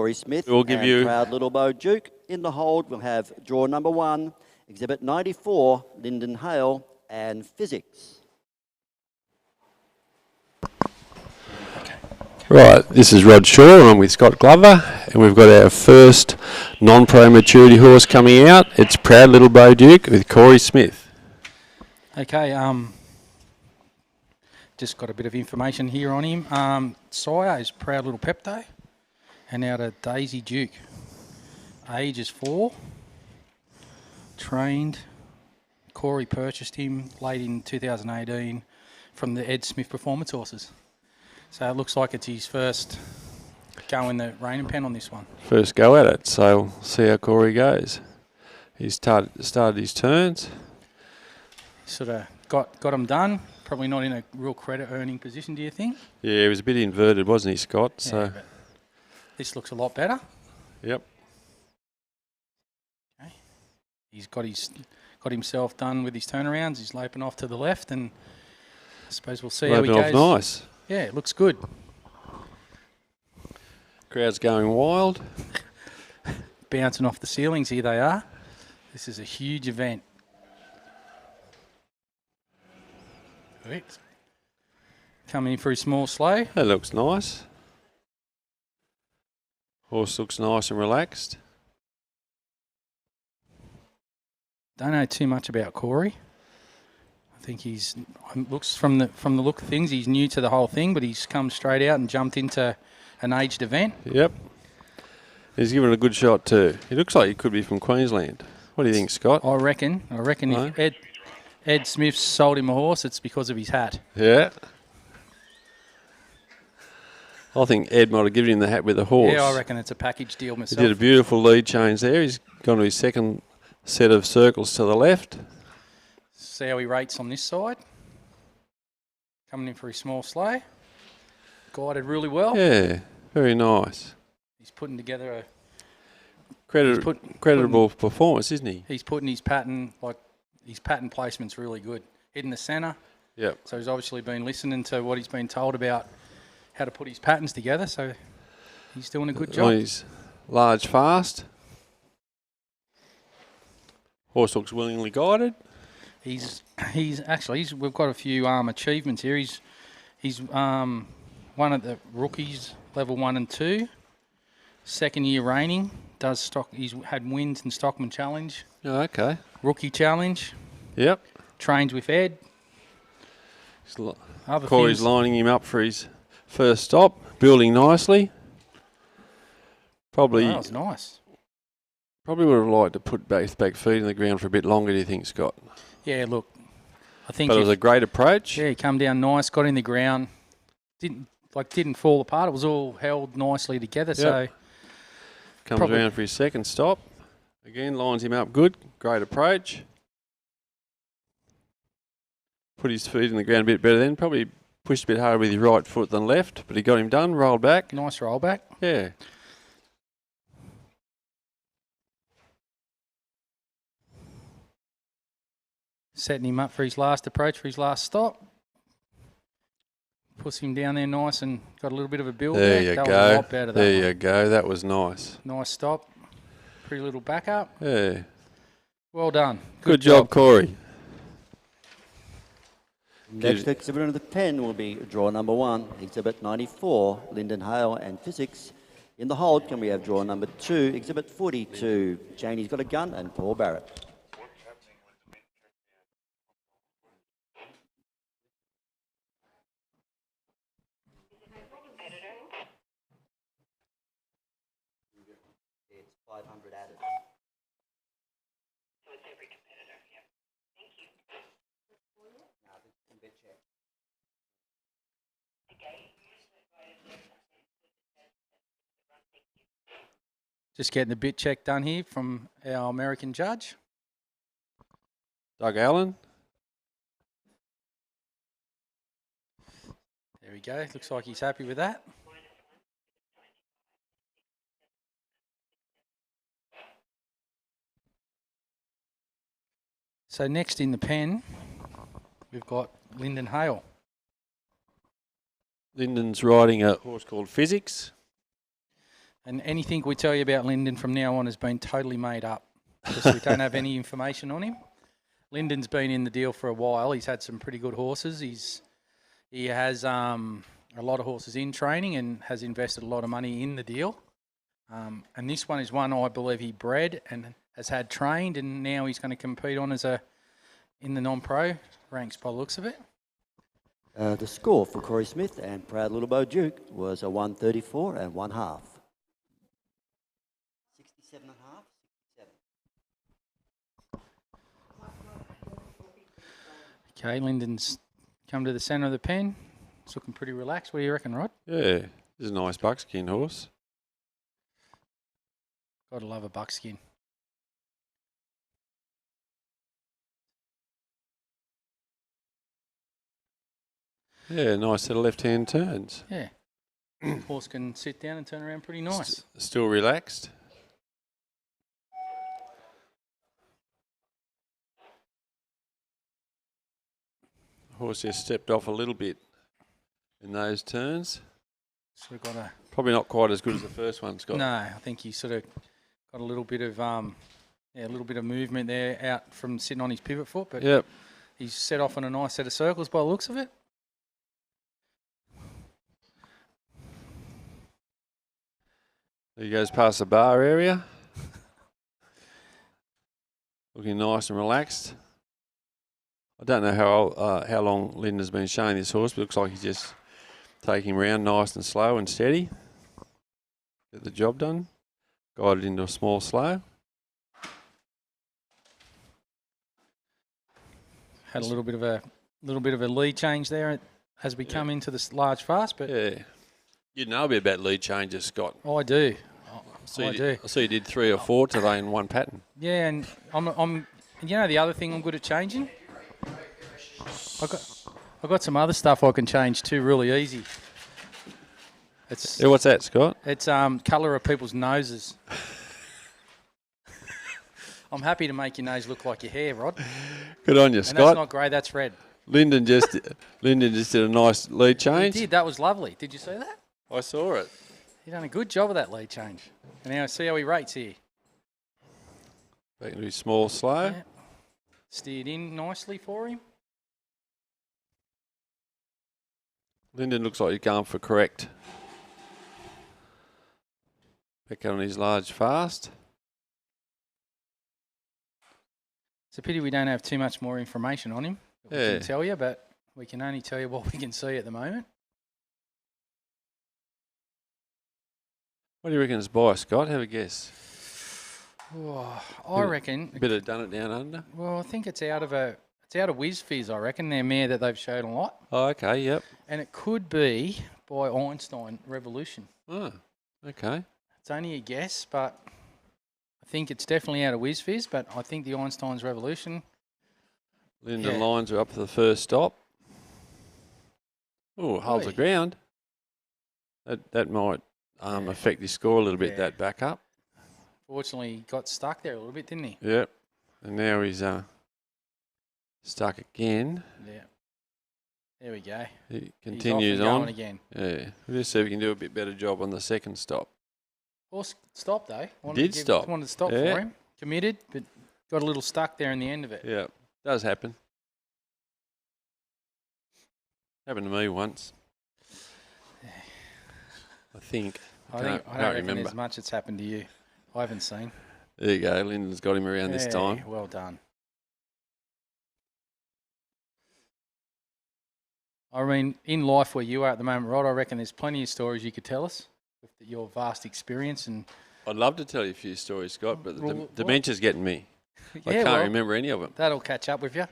Corey Smith We'll give and you Proud Little Bo Duke. In the hold, we'll have draw number 1, exhibit 94, Lyndon Hale and Physics. Right, this is Rod Shaw and I'm with Scott Glover and we've got our first non-pro maturity horse coming out. It's Proud Little Bo Duke with Corey Smith. Okay, just got a bit of information here on him. Sire is Proud Little Pepto and out of Daisy Duke. Age is 4. Trained. Corey purchased him late in 2018 from the Ed Smith Performance Horses. So it looks like it's his first go in the Reining pen on this one. First go at it, so we'll see how Corey goes. He's started his turns. Sort of got him done. Probably not in a real credit earning position, do you think? Yeah, he was a bit inverted, wasn't he, Scott? Yeah, so but this looks a lot better. Yep. Okay. He's got himself done with his turnarounds. He's loping off to the left, and I suppose we'll see how he goes. Off nice. Yeah, it looks good. Crowd's going wild. Bouncing off the ceilings, here they are. This is a huge event. Correct. Coming in for his small slow. That looks nice. Horse looks nice and relaxed. Don't know too much about Corey. I think looks from the look of things, he's new to the whole thing, but he's come straight out and jumped into an aged event. Yep. He's given it a good shot too. He looks like he could be from Queensland. What do you think, Scott? I reckon if Ed Smith sold him a horse, it's because of his hat. Yeah. I think Ed might have given him the hat with the horse. Yeah, I reckon it's a package deal myself. He did a beautiful lead change there. He's gone to his second set of circles to the left. See how he rates on this side. Coming in for his small slow. Guided really well. Yeah, very nice. He's putting together a creditable performance, isn't he? He's putting his pattern, his pattern placement's really good. Hitting the centre. Yep. So he's obviously been listening to what he's been told about how to put his patterns together. So he's doing a good job. He's large, fast. Horse looks willingly guided. We've got a few achievements here. He's one of the rookies, level 1 and 2. Second year Reining, he's had wins in Stockman Challenge. Oh, okay. Rookie Challenge. Yep. Trains with Ed. Corey's lining him up for his first stop, building nicely. Probably. That was nice. Probably would have liked to put both back feet in the ground for a bit longer, do you think, Scott? Yeah, look, I think. But it was a great approach. Yeah, he come down nice, got in the ground, didn't fall apart. It was all held nicely together. Yep. So comes around for his second stop. Again, lines him up good. Great approach. Put his feet in the ground a bit better then. Probably pushed a bit harder with his right foot than left, but he got him done. Rolled back. Nice roll back. Yeah. Setting him up for his last approach, for his last stop. Puts him down there nice and got a little bit of a build there. That You was go. A lot better, there you go. That was nice. Nice stop. Pretty little backup. Yeah. Well done. Good job, Corey. Next exhibit of the pen will be draw number 1, exhibit 94, Lyndon Hale and Physics. In the hold, can we have draw number 2, exhibit 42, Janie's Got a Gun and Paul Barrett. It's 500 added. So it's every competitor, yeah. Thank you. No, it's in bit check. Just getting the bit check done here from our American judge. Doug Allen. There we go. Looks like he's happy with that. So next in the pen, we've got Lyndon Hale. Lyndon's riding a horse called Physics. And anything we tell you about Lyndon from now on has been totally made up because we don't have any information on him. Lyndon's been in the deal for a while. He's had some pretty good horses. He has a lot of horses in training and has invested a lot of money in the deal. And this one is one I believe he bred and has had trained, and now he's going to compete on in the non-pro ranks by the looks of it. The score for Corey Smith and Proud Little Bo Duke was a 134 and 1/2. 67 and a half? 67. Okay, Lyndon's come to the centre of the pen. It's looking pretty relaxed. What do you reckon, Rod? Yeah, this is a nice buckskin horse. Gotta love a buckskin. Yeah, nice set of left-hand turns. Yeah. Horse can sit down and turn around pretty nice. Still relaxed. Horse just stepped off a little bit in those turns. So we've got a... Probably not quite as good as the first one, Scott. No, I think he sort of got a little bit of movement there out from sitting on his pivot foot, but Yep. he's set off on a nice set of circles by the looks of it. He goes past the bar area. Looking nice and relaxed. I don't know how long Lyndon's been showing this horse, but it looks like he's just taking him around nice and slow and steady. Get the job done. Guided into a small slow. Had a little bit of a lead change there as we come into this large fast, but Yeah. You know a bit about lead changes, Scott. I do. I do. see you did 3 or 4 today in one pattern. Yeah, and I'm the other thing I'm good at changing. I got some other stuff I can change too, really easy. Yeah, what's that, Scott? It's colour of people's noses. I'm happy to make your nose look like your hair, Rod. Good on you, And Scott. that's not grey, that's red. Lyndon just did a nice lead change. He did. That was lovely. Did you see that? I saw it. He done a good job of that lead change. And now see how he rates here. Back into his small slow. Yeah. Steered in nicely for him. Lyndon looks like he's going for correct. Back on his large fast. It's a pity we don't have too much more information on him. We Yeah. can tell you, but we can only tell you what we can see at the moment. What do you reckon it's by, Scott? Have a guess. Oh, I reckon. Bit of done it down under. Well, I think it's out of Whiz Fizz, I reckon. Their mare that they've showed a lot. Oh, okay, yep. And it could be by Einstein Revolution. Oh, okay. It's only a guess, but I think it's definitely out of Whiz Fizz, but I think the Einstein's Revolution. Lyndon Yeah. lines are up for the first stop. Oh, holds the Oi. ground. That might affect his score a little bit, Yeah. that back up. Fortunately, he got stuck there a little bit, didn't he? Yep. And now he's stuck again. Yeah. There we go. He He's continues off and on. going again. Yeah. We'll just see if we can do a bit better job on the second stop. Horse stopped though. Did stop. Wanted to stop Yeah. for him. Committed, but got a little stuck there in the end of it. Yeah. Does happen. Happened to me once. I think. I Can't don't reckon remember. as much it's happened to you. I haven't seen. There you go. Lyndon's got him around this Yeah, time. Well done. I mean, in life where you are at the moment, Rod, I reckon there's plenty of stories you could tell us with your vast experience and. I'd love to tell you a few stories, Scott, but Well, dementia's getting me. I Yeah, can't well, remember any of them. That'll catch up with you.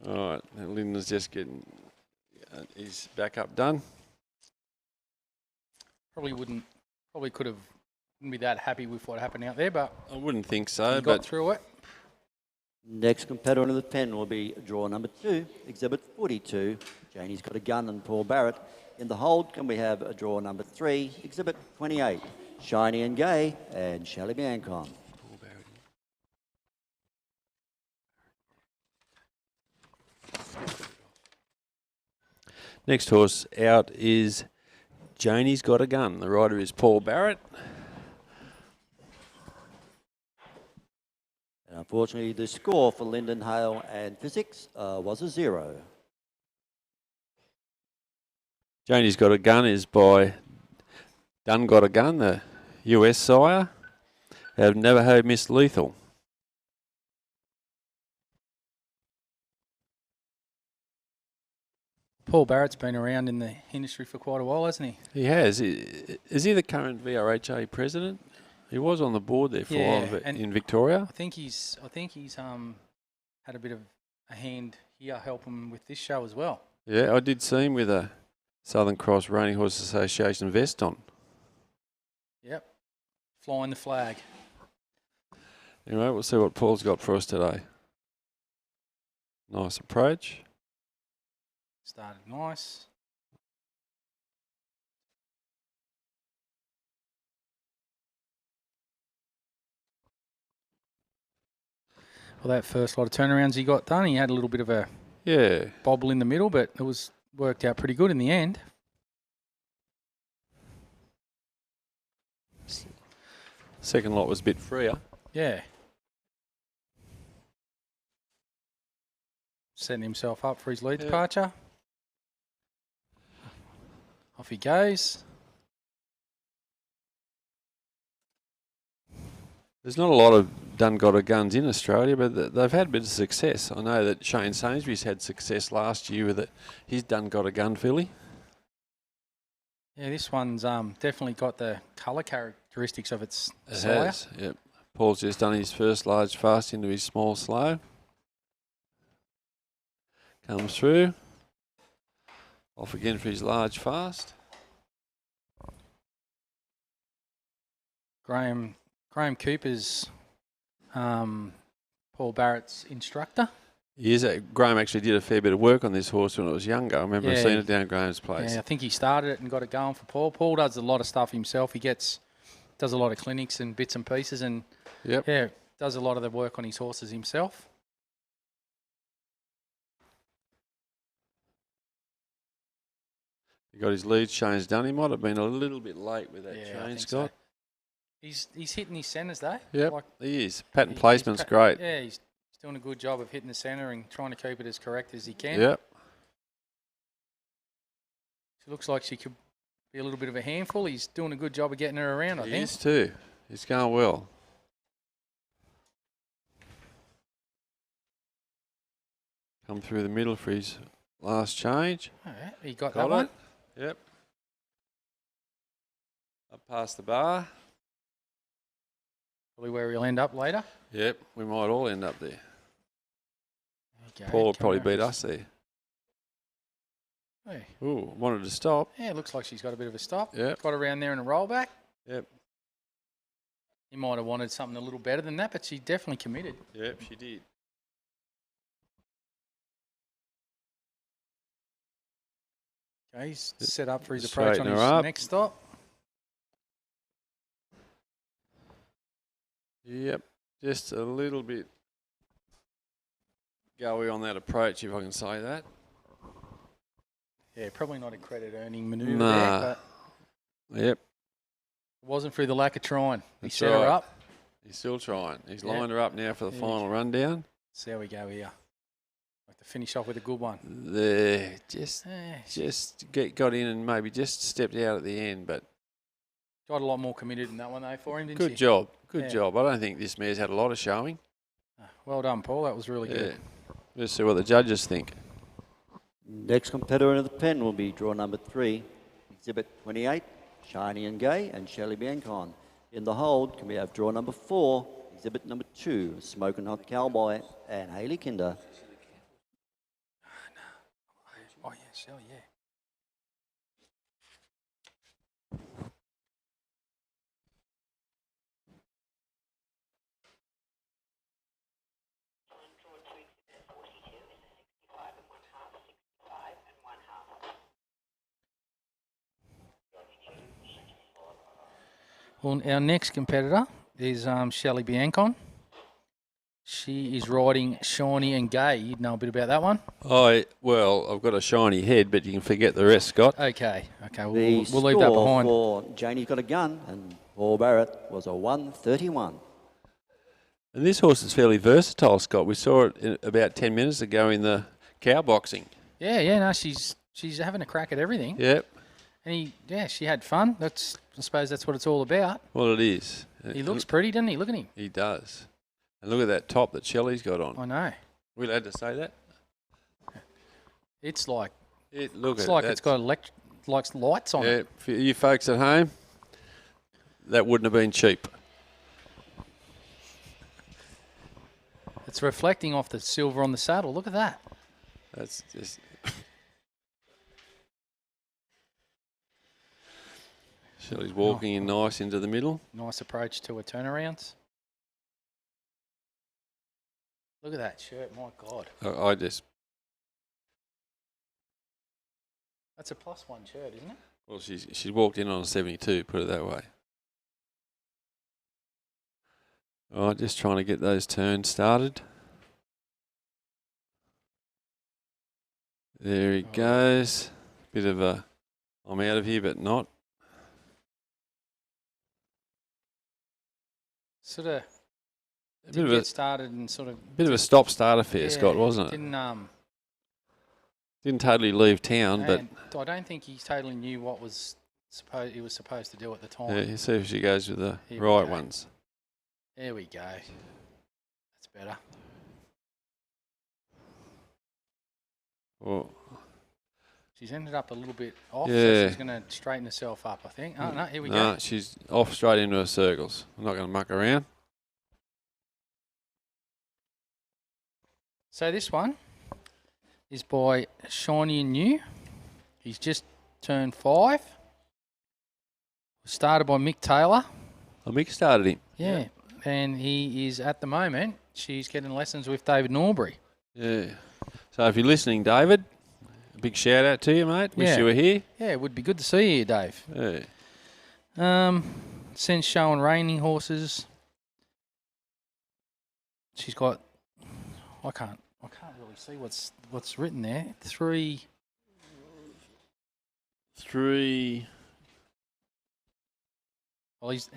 All right. Now Lyndon's just getting his backup done. Probably could have wouldn't be that happy with what happened out there, but I wouldn't think so, you got but through it. Next competitor in the pen will be draw number 2, exhibit 42. Janie's Got a Gun and Paul Barrett. In the hold, can we have a draw number 3, exhibit 28. Shiny and Gay and Shelley Mancon. next horse out is Janie's got a gun. The rider is Paul Barrett. And unfortunately, the score for Lyndon Hale and Physics was a 0. Janie's got a gun is by Done Got a Gun, the US sire. Have never had Miss Lethal. Paul Barrett's been around in the industry for quite a while, hasn't he? He has. Is he the current VRHA president? He was on the board there for a while in Victoria. I think he's had a bit of a hand here helping with this show as well. Yeah, I did see him with a Southern Cross Reining Horse Association vest on. Yep, flying the flag. Anyway, we'll see what Paul's got for us today. Nice approach. Started nice. Well, that first lot of turnarounds he got done, he had a little bit of a bobble in the middle, but it was worked out pretty good in the end. Second lot was a bit freer. Yeah. Setting himself up for his lead departure. Off he goes. There's not a lot of Done Got a Guns in Australia, but they've had a bit of success. I know that Shane Sainsbury's had success last year with his Done Got a Gun filly. Yeah, this one's definitely got the colour characteristics of its sire. It has, yep. Paul's just done his first large fast into his small slow. Comes through. Off again for his large fast. Graham Cooper's Paul Barrett's instructor. He is. Graham actually did a fair bit of work on this horse when it was younger. I remember seeing it down Graham's place. Yeah, I think he started it and got it going for Paul. Paul does a lot of stuff himself. He does a lot of clinics and bits and pieces, and does a lot of the work on his horses himself. He got his lead change done. He might have been a little bit late with that change, Scott. So. He's hitting his centres though. Yep, he is. Pattern placement's great. Yeah, he's doing a good job of hitting the centre and trying to keep it as correct as he can. Yep. She looks like she could be a little bit of a handful. He's doing a good job of getting her around, I think. He is too. He's going well. Come through the middle for his last change. All right, he got that one. Yep. Up past the bar. Probably where he'll end up later. Yep, we might all end up there. Okay, Paul will probably beat us there. Hey. Ooh, wanted to stop. Yeah, it looks like she's got a bit of a stop. Yep. Got around there in a rollback. Yep. He might have wanted something a little better than that, but she definitely committed. Yep, she did. Okay, he's set up for his approach on his next stop. Yep, just a little bit go-y on that approach, if I can say that. Yeah, probably not a credit earning manoeuvre there, but yep. It wasn't through the lack of trying. He set her up. He's still trying. He's lined her up now for the final rundown. See how we go here. Like to finish off with a good one. There, got in and maybe just stepped out at the end, but got a lot more committed in that one though for him, didn't Good job. Good job. I don't think this mare's had a lot of showing. Well done, Paul. That was really good. Let's see what the judges think. Next competitor in the pen will be draw number 3, Exhibit 28, Shiny and Gay and Shelley Biancon. In the hold, can we have draw number 4, Exhibit number 2, Smoking Hot Cowboy and Hayley Kinder. Oh, yeah, Shelley, yeah. Well, our next competitor is Shelley Biancon. She is riding Shawnee and Gay. You'd know a bit about that one. Well, I've got a shiny head, but you can forget the rest, Scott. Okay. The We'll leave that score behind. for Janie's Got a Gun and Paul Barrett was a 131. And this horse is fairly versatile, Scott. We saw it about 10 minutes ago in the cow boxing. Yeah. No, she's having a crack at everything. Yep. And she had fun. I suppose that's what it's all about. Well, it is. He looks pretty, doesn't he? Look at him. He does. And look at that top that Shelley's got on. I know. We allowed to say that? It's like It's it's got lights on Yeah, it. for you folks at home, that wouldn't have been cheap. It's reflecting off the silver on the saddle. Look at that. That's just... Shelley's walking in nice into the middle. Nice approach to a turnaround. Look at that shirt. My God. I just... That's a +1 shirt, isn't it? Well, she's walked in on a 72, put it that way. All right, just trying to get those turns started. There he goes. Bit of a... I'm out of here, but not. Sort of A did get started and sort of... Bit of a stop-start affair, Scott, wasn't it? Didn't totally leave town, but... I don't think he totally knew what he was supposed to do at the time. Yeah, see if she goes with the right ones. There we go. That's better. Well, she's ended up a little bit off, Yeah. so she's going to straighten herself up, I think. Oh, no, here we go. No, she's off straight into her circles. I'm not going to muck around. So this one is by Shiny and New. He's just turned 5. Started by Mick Taylor. Oh, Mick started him. Yeah. And he is, at the moment, she's getting lessons with David Norbury. Yeah. So if you're listening, David, a big shout out to you, mate. Wish you were here. Yeah, it would be good to see you, Dave. Yeah. Since showing Reining horses, she's got, I can't really see what's written there. 3. Well, he's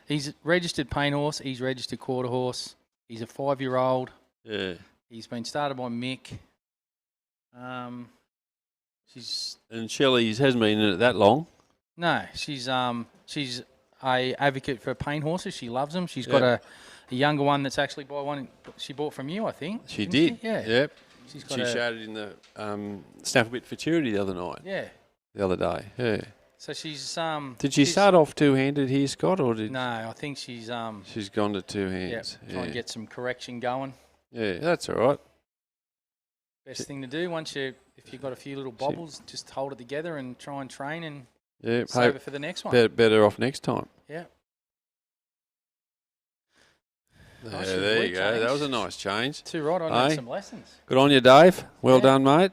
he's registered paint horse. He's registered quarter horse. He's a 5-year-old. Yeah. He's been started by Mick. And Shelley hasn't been in it that long. No, she's a advocate for paint horses. She loves them. She's got a younger one that's actually by one she bought from you, I think. She did. She? Yeah. Yep. She showed it in the Snafflebit Futurity the other night. Yeah. The other day. Yeah. So she's Did she start off two-handed here, Scott, or did? No, I think she's She's gone to two hands. Yeah, trying to get some correction going. Yeah, that's all right. Best thing to do if you've got a few little bobbles, just hold it together and try and train and Yeah, save it for the next one. Better off next time. Yeah. There you go. That was a nice change. Too right. I need some lessons. Good on you, Dave. Well done, mate.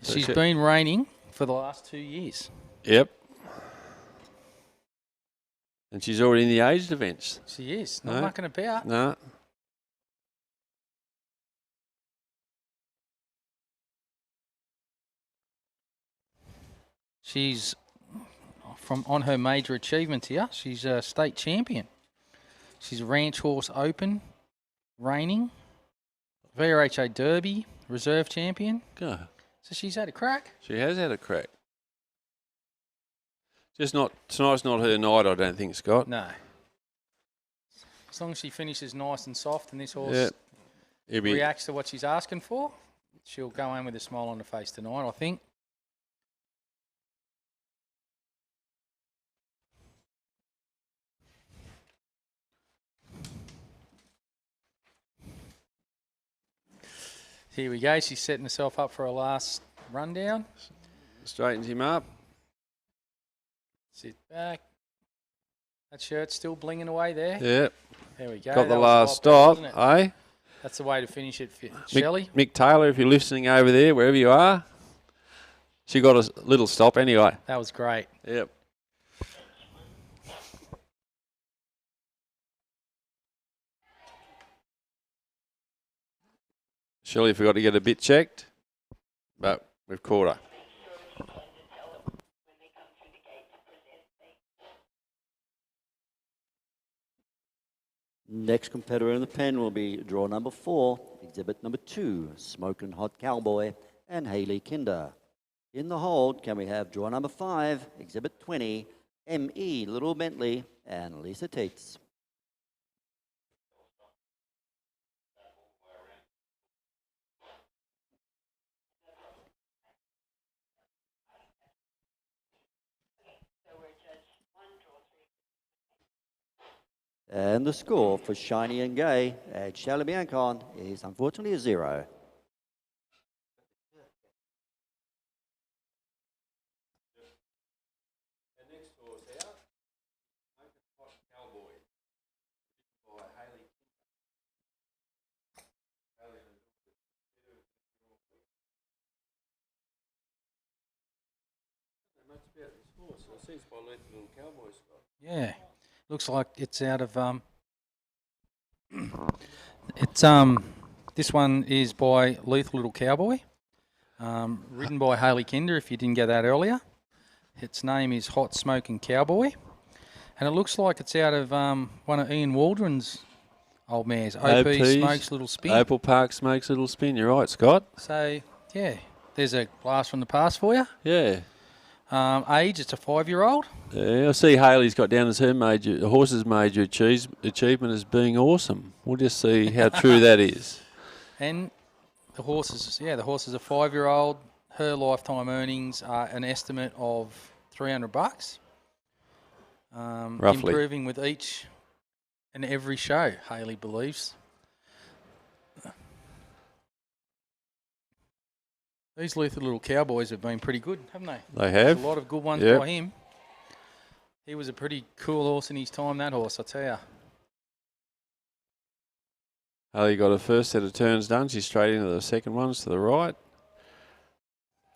She's been reigning for the last 2 years. Yep. And she's already in the aged events. She is. Not mucking about. No. She's on her major achievements here. She's a state champion. She's a Ranch Horse Open, reigning, VRHA Derby, reserve champion. Go. So she's had a crack. She has had a crack. Tonight's not her night, I don't think, Scott. No. As long as she finishes nice and soft and this horse reacts to what she's asking for, she'll go home with a smile on her face tonight, I think. Here we go. She's setting herself up for her last rundown. Straightens him up. Sit back. That shirt's still blinging away there. Yep. There we go. Got the last stop, eh? That's the way to finish it, Shelley. Mick Taylor, if you're listening over there, wherever you are, she got a little stop anyway. That was great. Yep. Shirley forgot to get a bit checked, but we've caught her. Next competitor in the pen will be draw number 4, exhibit number 2, Smokin' Hot Cowboy and Hayley Kinder. In the hold, can we have draw number 5, exhibit 20, M.E. Little Bentley and Lisa Tates. And the score for Shiny and Gay at Chalabiancon is unfortunately a 0. Yeah, looks like it's out of this one is by Lethal Little Cowboy, written by Hayley Kinder. If you didn't get that earlier, its name is Hot Smoking Cowboy, and it looks like it's out of one of Ian Waldron's old mares. OP Smokes Little Spin. Opal Park Smokes Little Spin. You're right, Scott. So yeah, there's a blast from the past for you. Yeah. Age, it's a 5-year-old. Yeah, I see Hayley's got down as her the horse's major achievement as being awesome. We'll just see how true that is. And the horse is a 5-year-old. Her lifetime earnings are an estimate of $300. Roughly. Improving with each and every show, Hayley believes. These Lethal Little Cowboys have been pretty good, haven't they? They have. There's a lot of good ones by him. He was a pretty cool horse in his time, that horse, I tell you. Hayley got her first set of turns done. She's straight into the second ones to the right.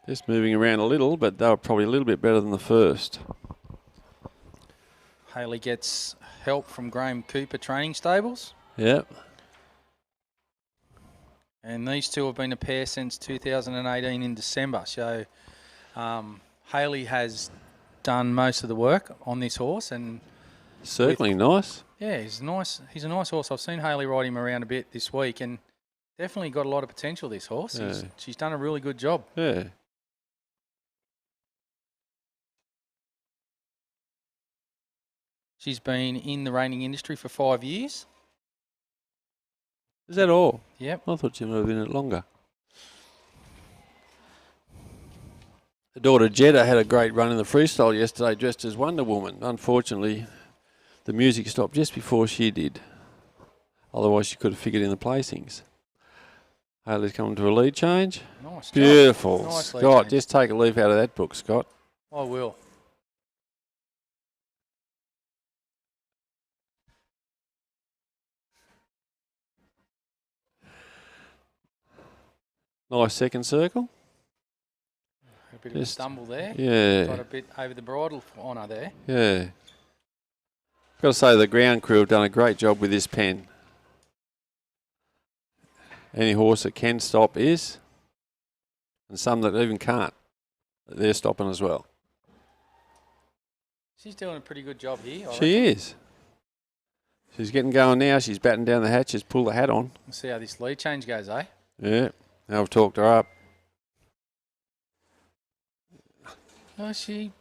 Just moving around a little, but they were probably a little bit better than the first. Hayley gets help from Graham Cooper Training Stables. Yep. And these two have been a pair since 2018 in December. So Hayley has done most of the work on this horse, and certainly nice. Yeah, he's nice. He's a nice horse. I've seen Hayley ride him around a bit this week, and definitely got a lot of potential. This horse. Yeah. She's done a really good job. Yeah. She's been in the reining industry for 5 years. Is that all? Yep. I thought you might have been in it longer. The daughter Jetta had a great run in the freestyle yesterday dressed as Wonder Woman. Unfortunately, the music stopped just before she did. Otherwise, she could have figured in the placings. Hayley's coming to a lead change. Nice. Beautiful. Nice Scott, change. just take a leaf out of that book, Scott. I will. Nice second circle. A bit of a stumble there. Yeah. Got a bit over the bridle on her there. Yeah. Got to say the ground crew have done a great job with this pen. Any horse that can stop is, and some that even can't, they're stopping as well. She's doing a pretty good job here. She is. She's getting going now. She's batting down the hatches, pull the hat on. We'll see how this lead change goes, eh? Yeah. Now I've talked her up. Oh, she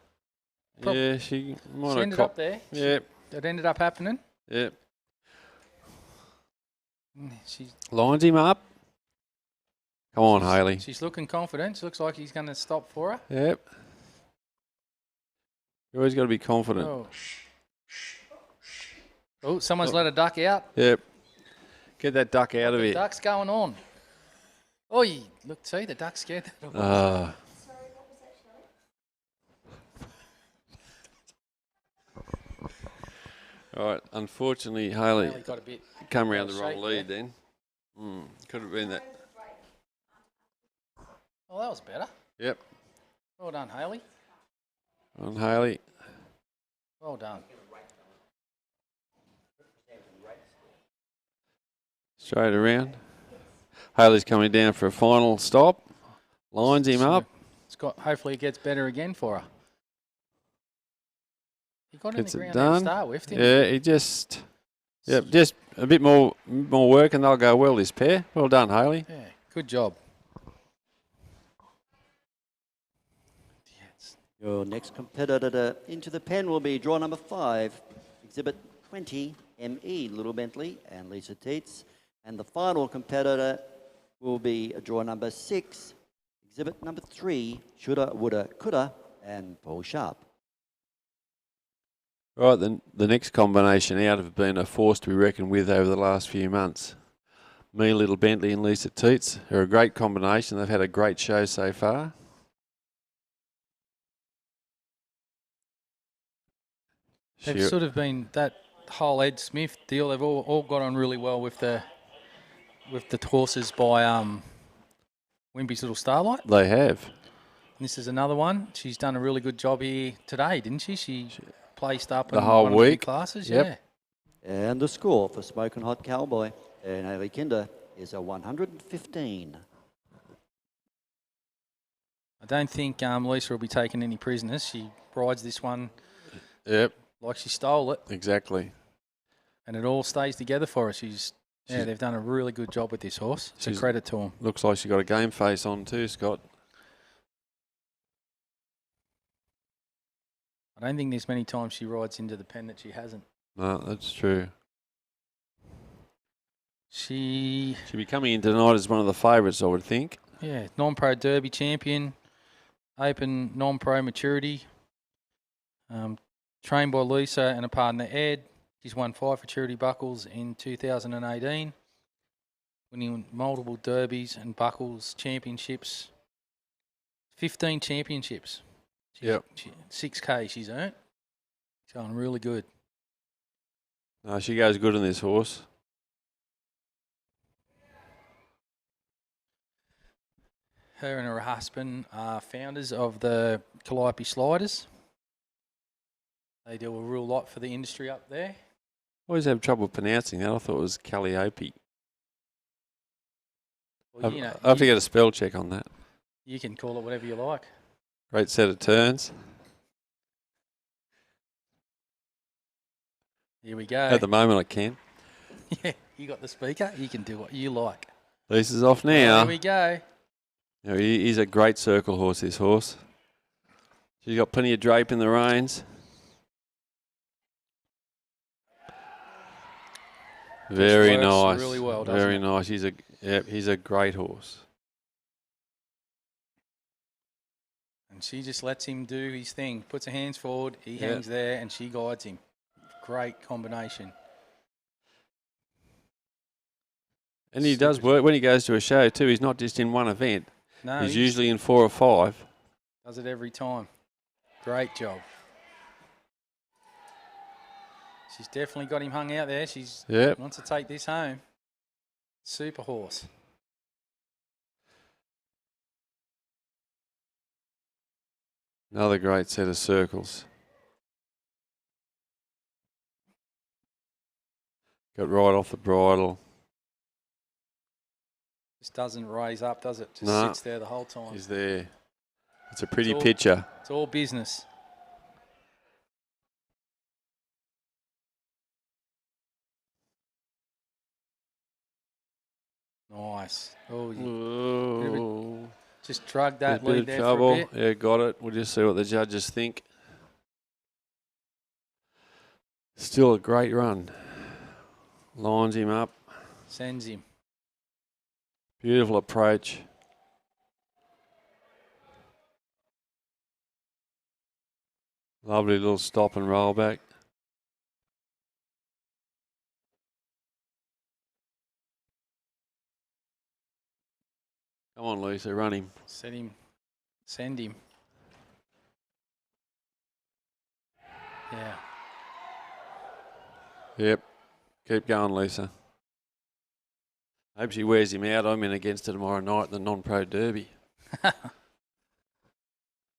She might have ended up there. Yeah. It ended up happening. Yeah. She's Lines him up. Come on, Hayley. She's looking confident. She looks like he's going to stop for her. Yep. You always got to be confident. Oh, someone's let a duck out. Yep. Get that duck out of The here. duck's going on. Oh, look, see, the duck's scared. Ah. All right. Unfortunately, Hayley got a bit come around the shape wrong lead then. Could have been that. Oh, that was better. Yep. Well done, Hayley. On Hayley. Well done. Straight around. Haley's coming down for a final stop. Lines him up. Hopefully it gets better again for her. He got Gets in the it ground there to done. start with, didn't Yeah, he just... Yep, just a bit more work and they'll go well, this pair. Well done, Haley. he? Yeah, good job. Your next competitor into the pen will be draw number 5, Exhibit 20, ME, Little Bentley and Lisa Teets. And the final competitor will be draw number 6, Exhibit number 3, Shoulda, Woulda, Coulda, and Paul Sharp. Right, the next combination out have been a force to be reckoned with over the last few months. Me, Little Bentley and Lisa Teets are a great combination. They've had a great show so far. They've sort of been that whole Ed Smith deal. They've all got on really well with the horses by Wimpy's Little Starlight. They have. And this is another one. She's done a really good job here today, didn't she? She placed up The in whole one of the big week. classes. Yep. Yeah. And the score for Smokin' Hot Cowboy and Hayley Kinder is a 115. I don't think Lisa will be taking any prisoners. She rides this one Yep, like she stole it, exactly. and it all stays together for her. They've done a really good job with this horse. It's a credit to them. Looks like she's got a game face on too, Scott. I don't think there's many times she rides into the pen that she hasn't. No, that's true. She'll be coming in tonight as one of the favourites, I would think. Yeah, non-pro Derby champion, open non-pro maturity, trained by Lisa and a partner Ed. She's won 5 Futurity Buckles in 2018, winning multiple Derbies and Buckles championships. 15 championships. Yep. 6K she's earned. She's going really good. No, she goes good in this horse. Her and her husband are founders of the Calliope Sliders. They do a real lot for the industry up there. Always have trouble pronouncing that. I thought it was Calliope. Well, I have to get a spell check on that. You can call it whatever you like. Great set of turns. Here we go. At the moment I can. Yeah, you got the speaker. You can do what you like. Lisa's off now. Here we go. You know, he's a great circle horse, this horse. She's got plenty of drape in the reins. Very works nice. really well, doesn't Very it? nice. He's a great horse. And she just lets him do his thing. Puts her hands forward, he hangs there, and she guides him. Great combination. And he does work when he goes to a show too. He's not just in one event. No, he's usually in 4 or 5. Does it every time. Great job. She's definitely got him hung out there. She's wants to take this home. Super horse. Another great set of circles. Got right off the bridle. Just doesn't raise up, does it? Just No. sits there the whole time. He's there. It's a pretty all- picture. It's all business. Nice. Oh, Ooh. just drug that Bit of lead there trouble. for a bit. Yeah, got it. We'll just see what the judges think. Still a great run. Lines him up. Sends him. Beautiful approach. Lovely little stop and roll back. Come on, Lisa, run him. Set him. Send him. Yeah. Yep. Keep going, Lisa. Hope she wears him out. I'm in against her tomorrow night in the non-pro derby.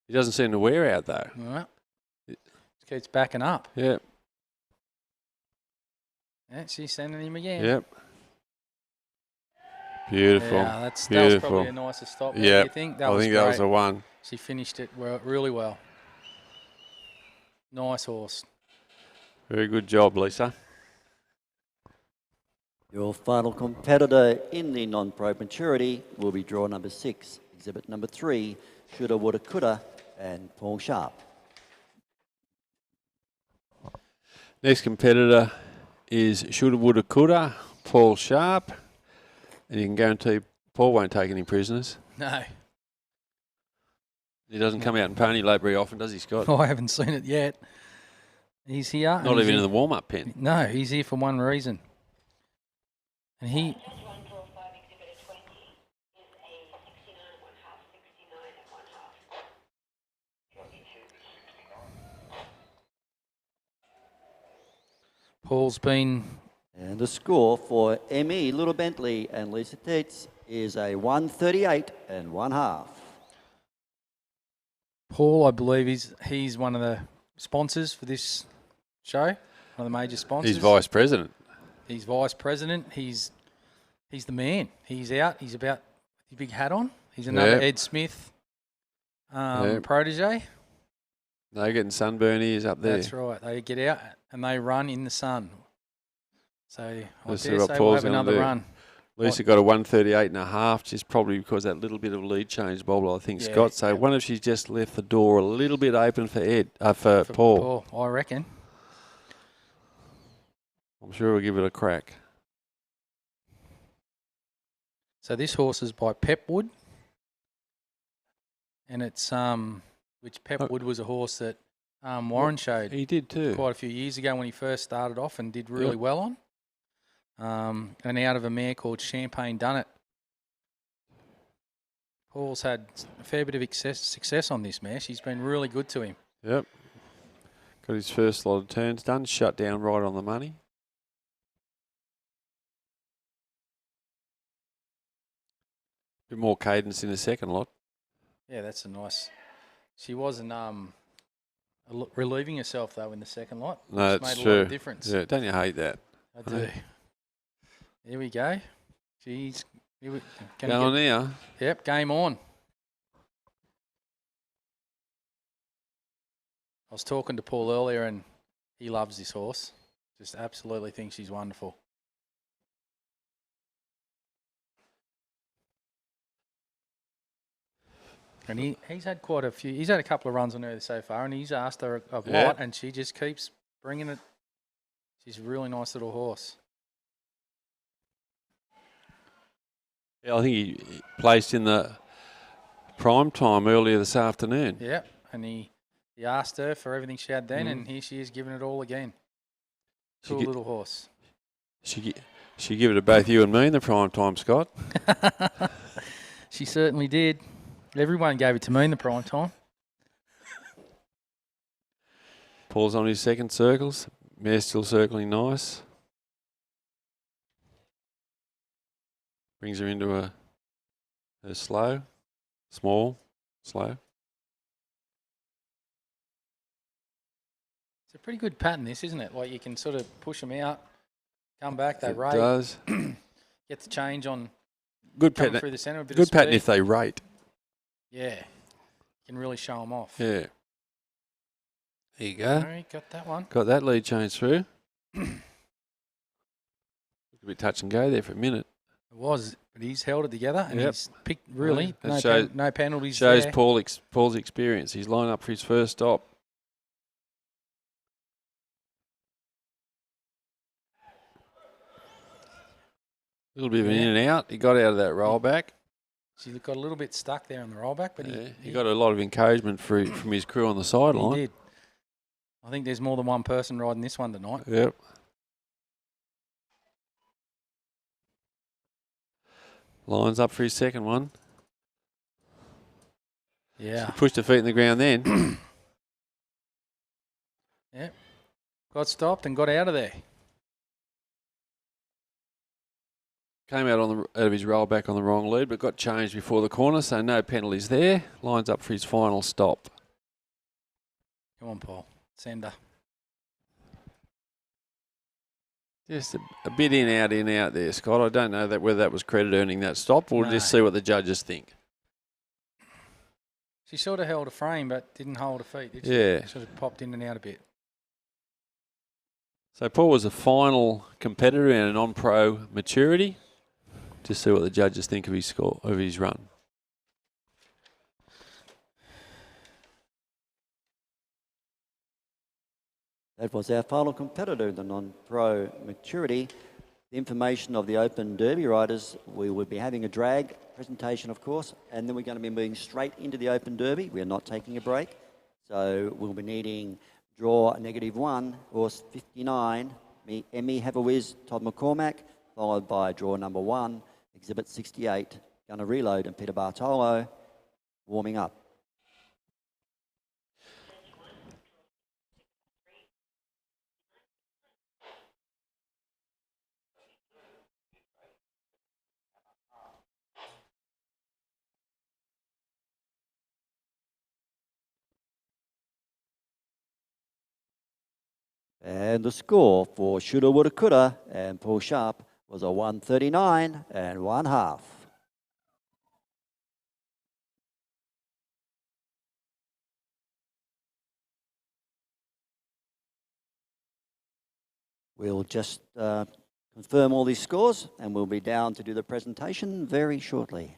He doesn't seem to wear out, though. All right. Just keeps backing up. Yep. Yeah, she's sending him again. Yep. Beautiful. Yeah, that was Beautiful. probably a nicer stop. There, Yeah, you think? I think that was great. the one. She finished it really well. Nice horse. Very good job, Lisa. Your final competitor in the non-pro maturity will be draw number 6, exhibit number 3, Shoulda, Woulda, Coulda, and Paul Sharp. Next competitor is Shoulda, Woulda, Coulda, Paul Sharp. And you can guarantee Paul won't take any prisoners. No. He doesn't come out in pony lope very often, does he, Scott? I haven't seen it yet. He's here. Not even in the warm-up pen. No, he's here for one reason. And he... Paul's been... And the score for ME, Little Bentley and Lisa Teets is a 138 and 1/2. Paul, I believe, he's one of the sponsors for this show, one of the major sponsors. He's vice president. He's vice president. He's the man. He's out. He's about his big hat on. He's another Ed Smith protege. They're getting sunburn ears up there. That's right. They get out and they run in the sun. So I Let's see dare what say Paul's we'll have gonna another do. run. Lisa got a 138.5, just probably because that little bit of lead change bobble, I think, Yeah, Scott. So wonder if she's just left the door a little bit open for for Paul. I reckon. I'm sure we'll give it a crack. So this horse is by Pepwood, and it's which Pepwood was a horse that Warren showed He did too. quite a few years ago when he first started off and did really well on. And out of a mare called Champagne Dunnett. Paul's had a fair bit of success on this mare. She's been really good to him. Yep. Got his first lot of turns done, shut down right on the money. Bit more cadence in the second lot. Yeah, that's a nice. She wasn't relieving herself though in the second lot. No, Which that's made true. a lot of difference. Yeah, don't you hate that? I do. Here we go. She's Going on now. Yep, game on. I was talking to Paul earlier and he loves this horse. Just absolutely thinks she's wonderful. And he's had quite a few. He's had a couple of runs on her so far, and he's asked her a lot, and she just keeps bringing it. She's a really nice little horse. Yeah, I think he placed in the prime time earlier this afternoon. Yep, and he asked her for everything she had then, and here she is giving it all again. Cool little horse. She give it to both you and me in the prime time, Scott. She certainly did. Everyone gave it to me in the prime time. Paul's on his second circles. Mare's still circling nice. Brings her into a slow, small, slow. It's a pretty good pattern, this, isn't it? Like you can sort of push them out, come back, they rate. It does. Get the change on Good coming pattern. through the centre. A bit Good of pattern speed. if they rate. Yeah, can really show them off. Yeah. There you go. All right, got that one. Got that lead change through. A bit touch and go there for a minute. It was, but he's held it together and he's picked really That no penalties shows there. Paul's experience. He's lined up for his first stop. A little bit of an in and out. He got out of that roll back. She got a little bit stuck there on the rollback, but he got a lot of encouragement from his crew on the sideline. He did. I think there's more than one person riding this one tonight. Yep. Lines up for his second one. Yeah. She pushed her feet in the ground then. Yep. Got stopped and got out of there. Came out out of his roll back on the wrong lead, but got changed before the corner, so no penalties there. Lines up for his final stop. Come on, Paul. Sender. Just a bit in, out there, Scott. I don't know whether that was credit earning that stop. We'll just see what the judges think. She sort of held a frame but didn't hold her feet, did she? Yeah. Sort of popped in and out a bit. So Paul was a final competitor in a non-pro maturity. Just see what the judges think of his score, of his run. That was our final competitor in the non-pro maturity. The information of the Open Derby riders, we will be having a drag presentation, of course, and then we're going to be moving straight into the Open Derby. We are not taking a break. So we'll be needing draw -1, horse 59, Emmy Have a Whiz, Todd McCormack, followed by draw number 1, exhibit 68, Gunnar Reload and Peter Bartolo warming up. And the score for Shoulda, Woulda, Coulda and Paul Sharp was a 139 and 1/2. We'll just confirm all these scores and we'll be down to do the presentation very shortly.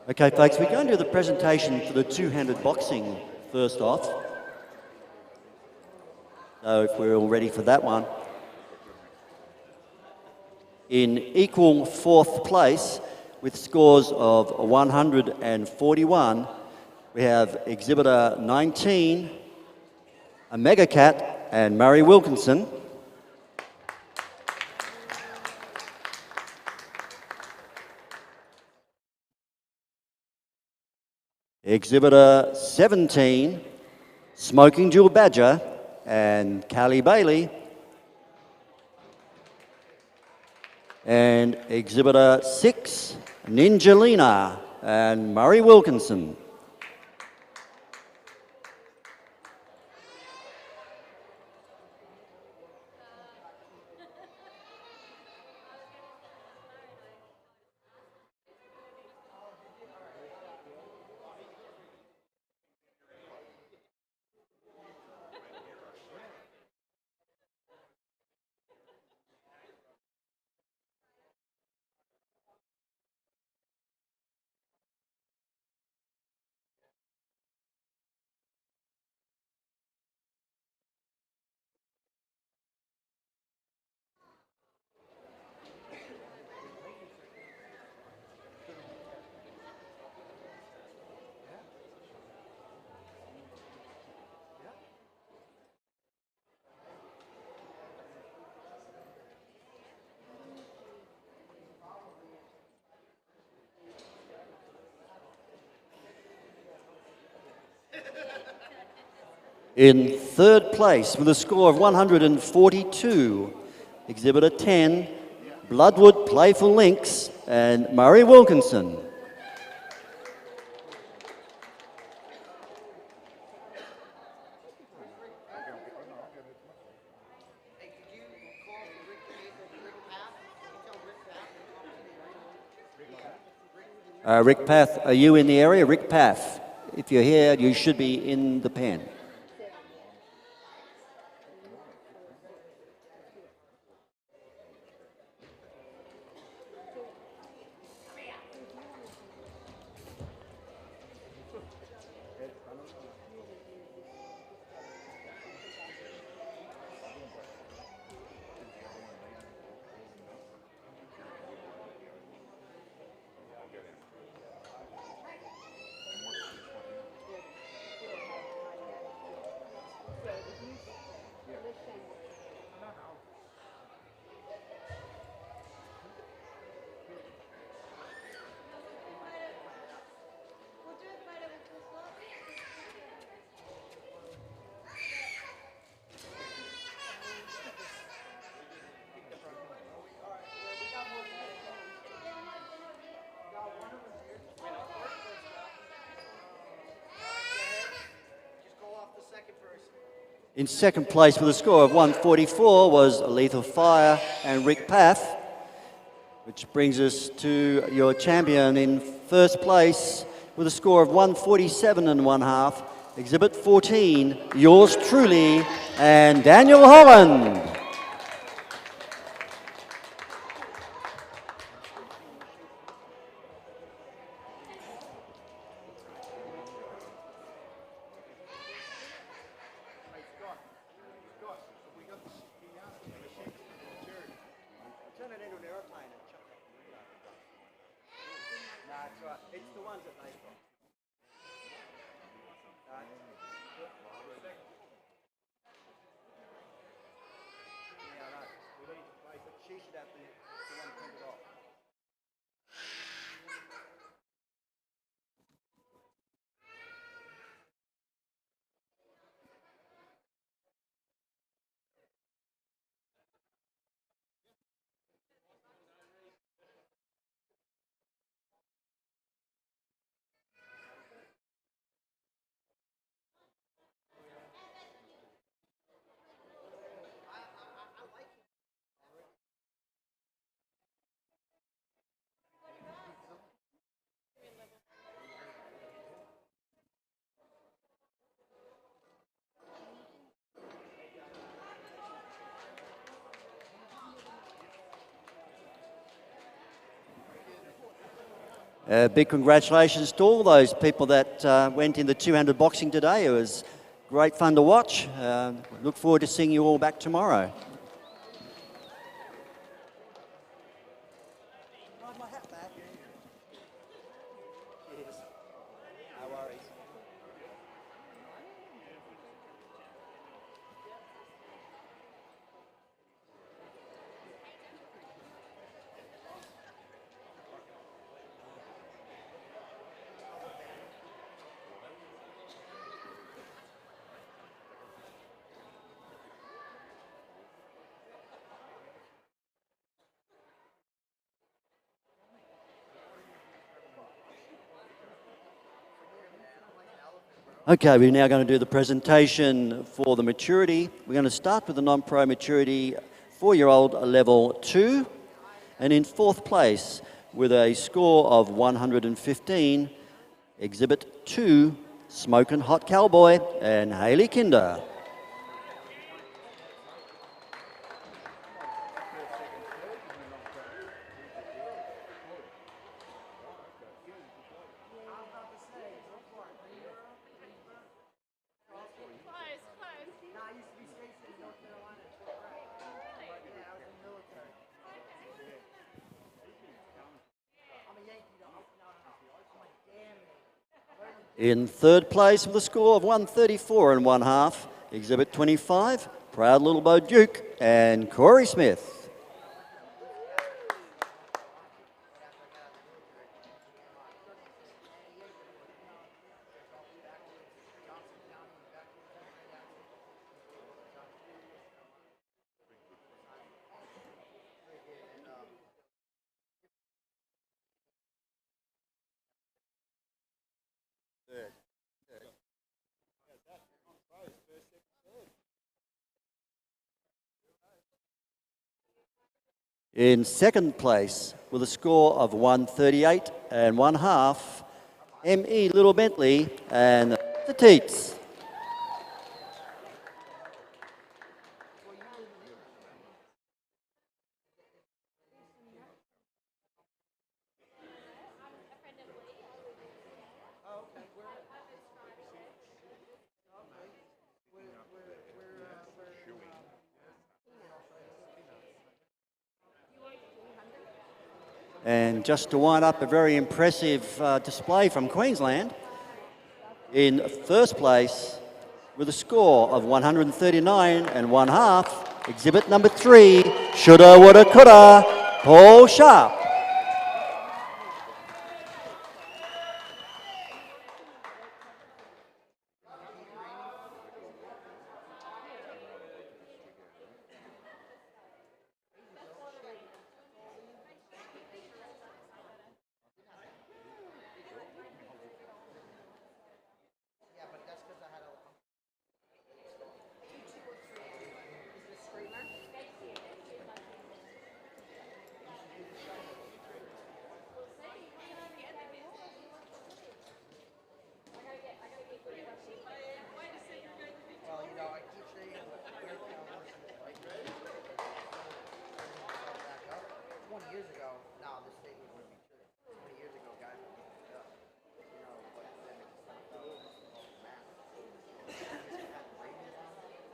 Okay, folks, we're going to do the presentation for the two-handed boxing first off. So if we're all ready for that one. In equal fourth place with scores of 141, we have Exhibitor 19, a Mega Cat, and Murray Wilkinson. Exhibitor 17, Smoking Jewel Badger, and Callie Bailey. And Exhibitor 6, Ninjalina, and Murray Wilkinson. In third place with a score of 142, Exhibitor 10, Bloodwood Playful Lynx, and Murray Wilkinson. Rick Path, are you in the area? Rick Path, if you're here, you should be in the pen. In second place with a score of 144 was Lethal Fire and Rick Path, which brings us to your champion in first place with a score of 147 and 1/2, Exhibit 14, yours truly, and Daniel Holland. Big congratulations to all those people that went in the 200 boxing today. It was great fun to watch. Look forward to seeing you all back tomorrow. Okay, we're now going to do the presentation for the maturity. We're going to start with the non-pro maturity 4-year-old level 2. And in 4th place, with a score of 115, Exhibit 2, Smokin' Hot Cowboy and Hayley Kinder. In 3rd place with a score of 134 and 1/2, Exhibit 25, Proud Little Bo Duke and Corey Smith. In 2nd place with a score of 138 and 1/2, M.E. Little Bentley and the Teats. And just to wind up a very impressive display from Queensland, in 1st place with a score of 139 and 1/2, Exhibit number 3, Shoulda, Woulda, Coulda, Paul Sharp.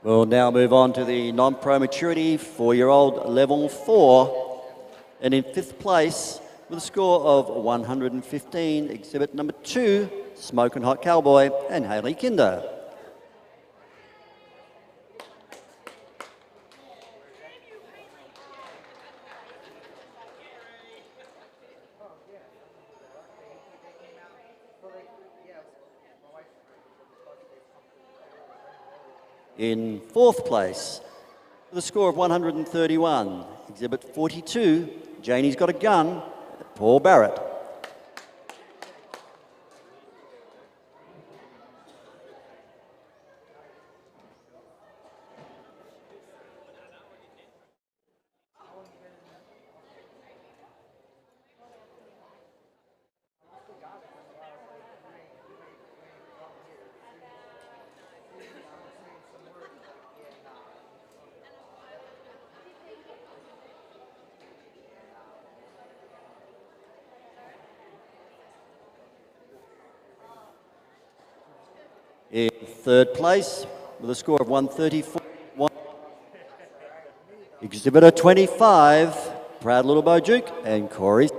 We'll now move on to the non-pro maturity 4-year-old level 4. And in 5th place with a score of 115, Exhibit number 2, Smokin' Hot Cowboy and Hayley Kinder. In 4th place, with a score of 131, Exhibit 42, Janie's Got a Gun, Paul Barrett. third place with a score of 134. Exhibitor 25, Proud Little Bojuke and Corey.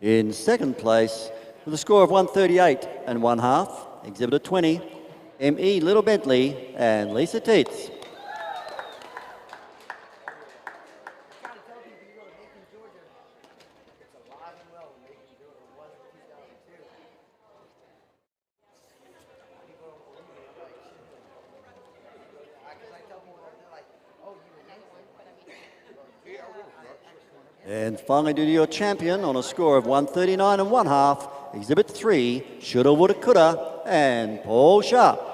In second place, with a score of 138 and 1/2, Exhibitor 20, M.E. Little Bentley and Lisa Teets. And finally, due to your champion on a score of 139 and 1/2, Exhibit 3, Shoulda, Woulda, Coulda, and Paul Sharp.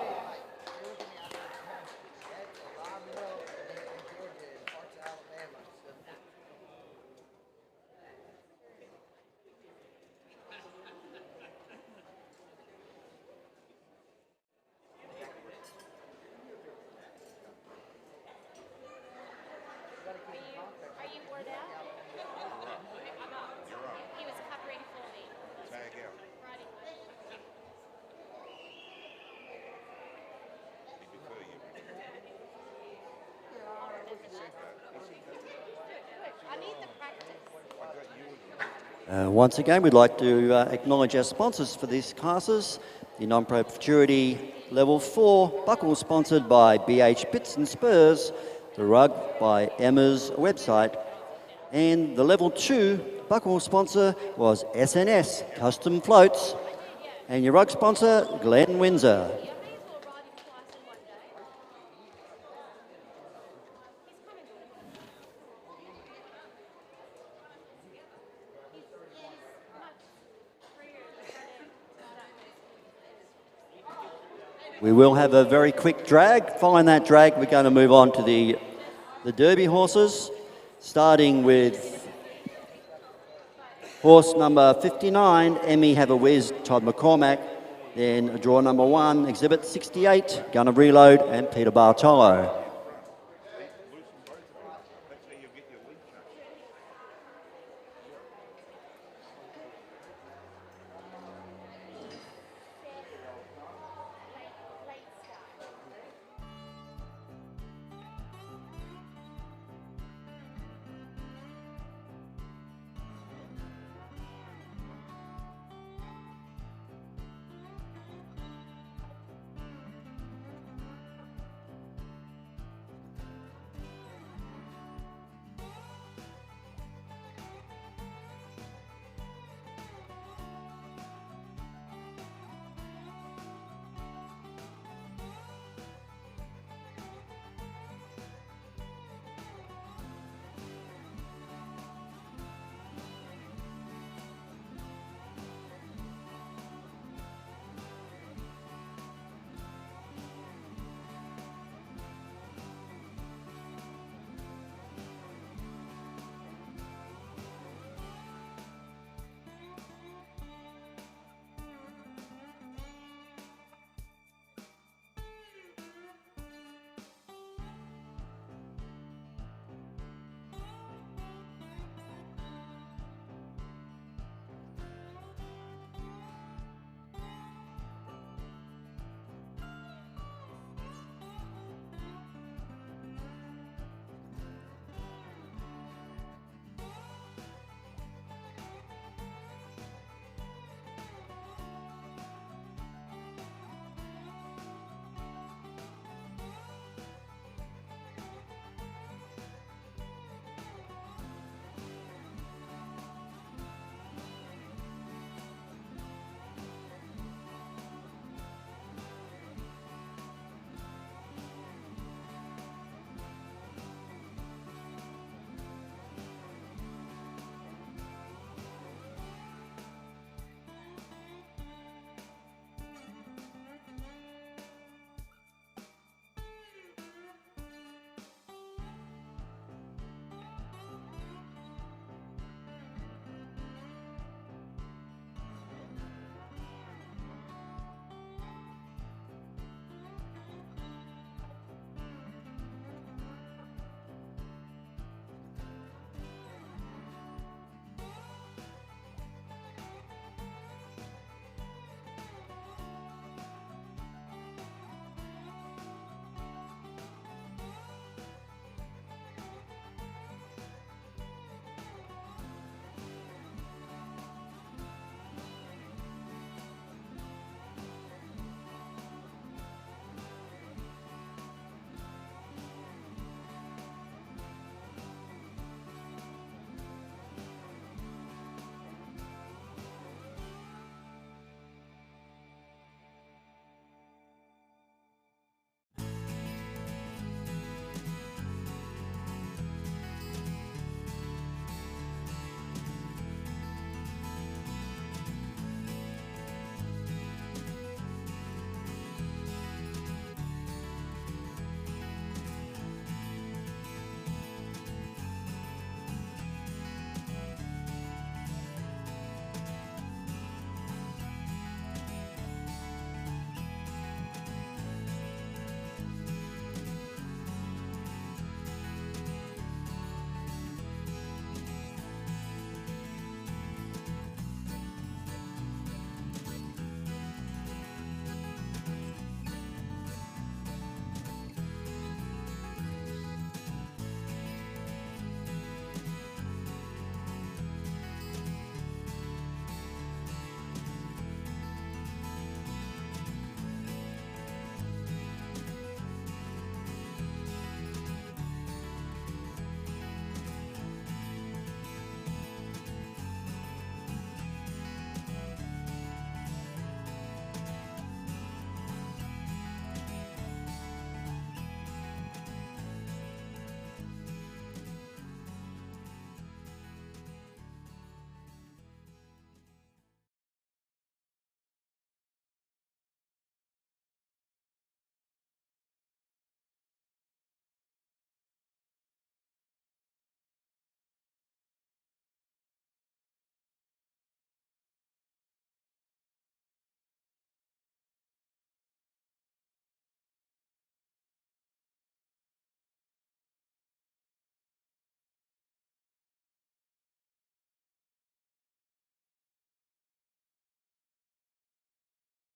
Once again, we'd like to acknowledge our sponsors for these classes. The non-pro futurity level 4 buckle sponsored by BH Bits and Spurs, the rug by Emma's website, and the level 2 buckle sponsor was SNS Custom Floats, and your rug sponsor, Glenn Windsor. We will have a very quick drag. Following that drag, we're going to move on to the Derby horses, starting with horse number 59, Emmy Have a Whiz, Todd McCormack. Then draw number 1, Exhibit 68, Gonna Reload, and Peter Bartolo.